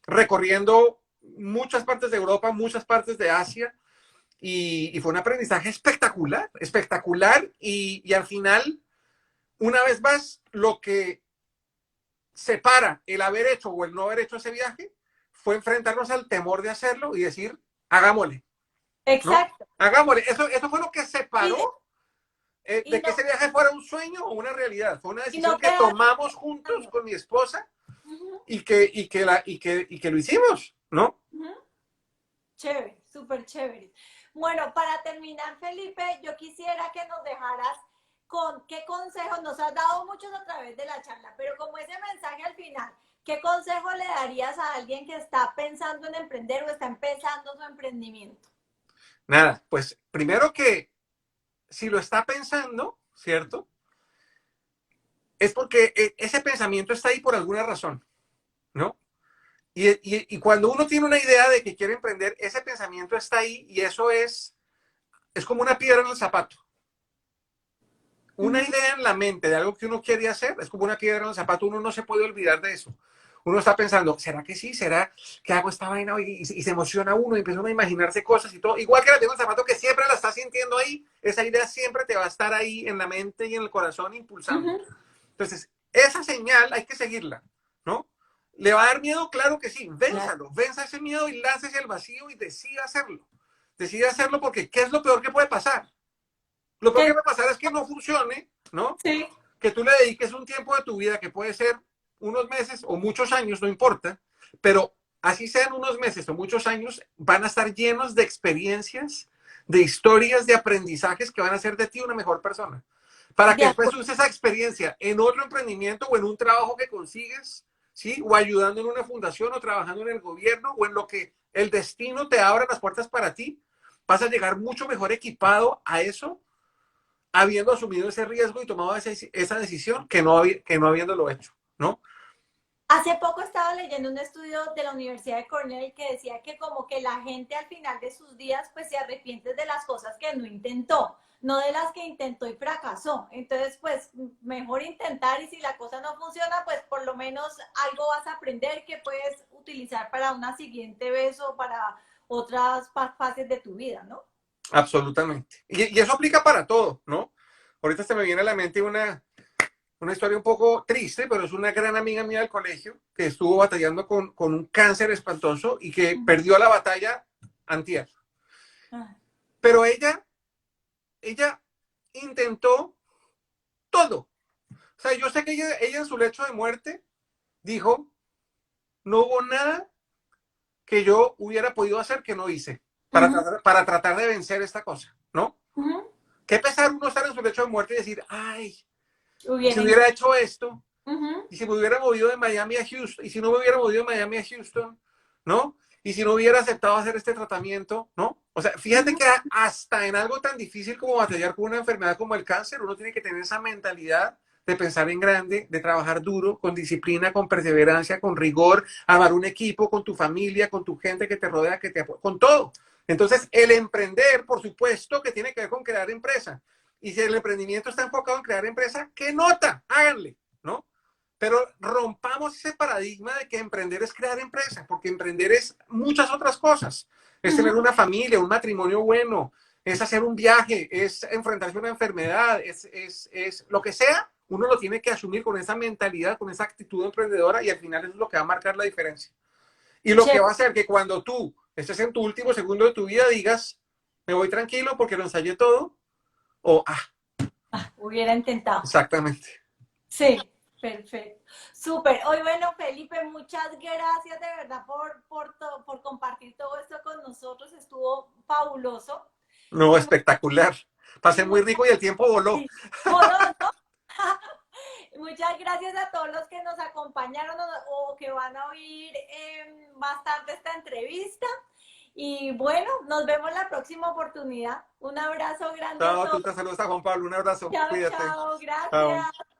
recorriendo muchas partes de Europa, muchas partes de Asia y fue un aprendizaje espectacular, espectacular y al final, una vez más, lo que separa el haber hecho o el no haber hecho ese viaje fue enfrentarnos al temor de hacerlo y decir, hagámosle, ¿no? Exacto. Hagámosle. Eso fue lo que Y, separó y de que no, ese viaje fuera un sueño o una realidad. Fue una y no decisión que quedar tomamos juntos pensando. con mi esposa Ujú. y que lo hicimos, ¿no? Ujú. Chévere, súper chévere. Bueno, para terminar, Felipe, yo quisiera que nos dejaras con qué consejos nos has dado muchos a través de la charla, pero como ese mensaje al final, ¿qué consejo le darías a alguien que está pensando en emprender o está empezando su emprendimiento? Nada, pues primero que si lo está pensando, ¿cierto? Es porque ese pensamiento está ahí por alguna razón, ¿no? Y cuando uno tiene una idea de que quiere emprender, ese pensamiento está ahí y eso es como una piedra en el zapato. Una Ujú. idea en la mente de algo que uno quiere hacer es como una piedra en el zapato, uno no se puede olvidar de eso. Uno está pensando, ¿será que sí? ¿Será que hago esta vaina? Y se emociona uno y empieza a imaginarse cosas y todo. Igual que la piedra en el zapato que siempre la está sintiendo ahí, esa idea siempre te va a estar ahí en la mente y en el corazón impulsando. Ujú. Entonces, esa señal hay que seguirla, ¿no? ¿Le va a dar miedo? Claro que sí. Claro. Vénsalo, venza ese miedo y láncese al vacío y decida hacerlo. Decide hacerlo porque ¿qué es lo peor que puede pasar? Lo peor que Que- puede pasar es que no funcione, ¿no? Sí, Que tú le dediques un tiempo de tu vida que puede ser unos meses o muchos años, no importa, pero así sean unos meses o muchos años, van a estar llenos de experiencias, de historias, de aprendizajes que van a hacer de ti una mejor persona. Para de que después acuerdo. uses esa experiencia en otro emprendimiento o en un trabajo que consigues, ¿sí? O ayudando en una fundación o trabajando en el gobierno o en lo que el destino te abra las puertas para ti, vas a llegar mucho mejor equipado a eso habiendo asumido ese riesgo y tomado esa decisión que no habiéndolo hecho, ¿no? Hace poco estaba leyendo un estudio de la Universidad de Cornell que decía que como que la gente al final de sus días pues se arrepiente de las cosas que no intentó, no de las que intentó y fracasó. Entonces pues mejor intentar y si la cosa no funciona pues por lo menos algo vas a aprender que puedes utilizar para una siguiente vez o para otras fases de tu vida, ¿no? Absolutamente. Y eso aplica para todo, ¿no? Ahorita se me viene a la mente una historia un poco triste, pero es una gran amiga mía del colegio que estuvo batallando con un cáncer espantoso y que perdió la batalla antier. Ah, Pero ella intentó todo. O sea, yo sé que ella en su lecho de muerte dijo, no hubo nada que yo hubiera podido hacer que no hice ujú, para tratar de vencer esta cosa, ¿no? ujú. Qué pesar uno estar en su lecho de muerte y decir, ay, y si Hubiera hubiera hecho esto, ujú, y si me hubiera movido de Miami a Houston, y si no me hubiera movido de Miami a Houston, ¿no? Y si no hubiera aceptado hacer este tratamiento, ¿no? O sea, fíjate ujú, que hasta en algo tan difícil como batallar con una enfermedad como el cáncer, uno tiene que tener esa mentalidad de pensar en grande, de trabajar duro, con disciplina, con perseverancia, con rigor, armar un equipo con tu familia, con tu gente que te rodea, que te apoya, con todo. Entonces, el emprender, por supuesto, que tiene que ver con crear empresa. Y si el emprendimiento está enfocado en crear empresa, ¿qué nota? Háganle, ¿no? Pero rompamos ese paradigma de que emprender es crear empresa, porque emprender es muchas otras cosas. Es ujú, tener una familia, un matrimonio bueno, es hacer un viaje, es enfrentarse a una enfermedad, es lo que sea, uno lo tiene que asumir con esa mentalidad, con esa actitud emprendedora y al final eso es lo que va a marcar la diferencia. Y lo que va a chévere. hacer que cuando tú estés en tu último segundo de tu vida digas, me voy tranquilo porque lo ensayé todo, o, Hubiera intentado. exactamente. Sí, perfecto. Súper. Hoy, bueno, Felipe, muchas gracias de verdad por compartir todo esto con nosotros. Estuvo fabuloso. No, Y, espectacular. Pasé y muy muchas, rico y el tiempo voló. sí, voló, ¿no? Muchas gracias a todos los que nos acompañaron o que van a oír más tarde esta entrevista. Y bueno, nos vemos la próxima oportunidad. Un abrazo grande a Chao, todos. tú te saludos a Juan Pablo. Un abrazo. Chao, Cuídate. chao. Chao. Gracias.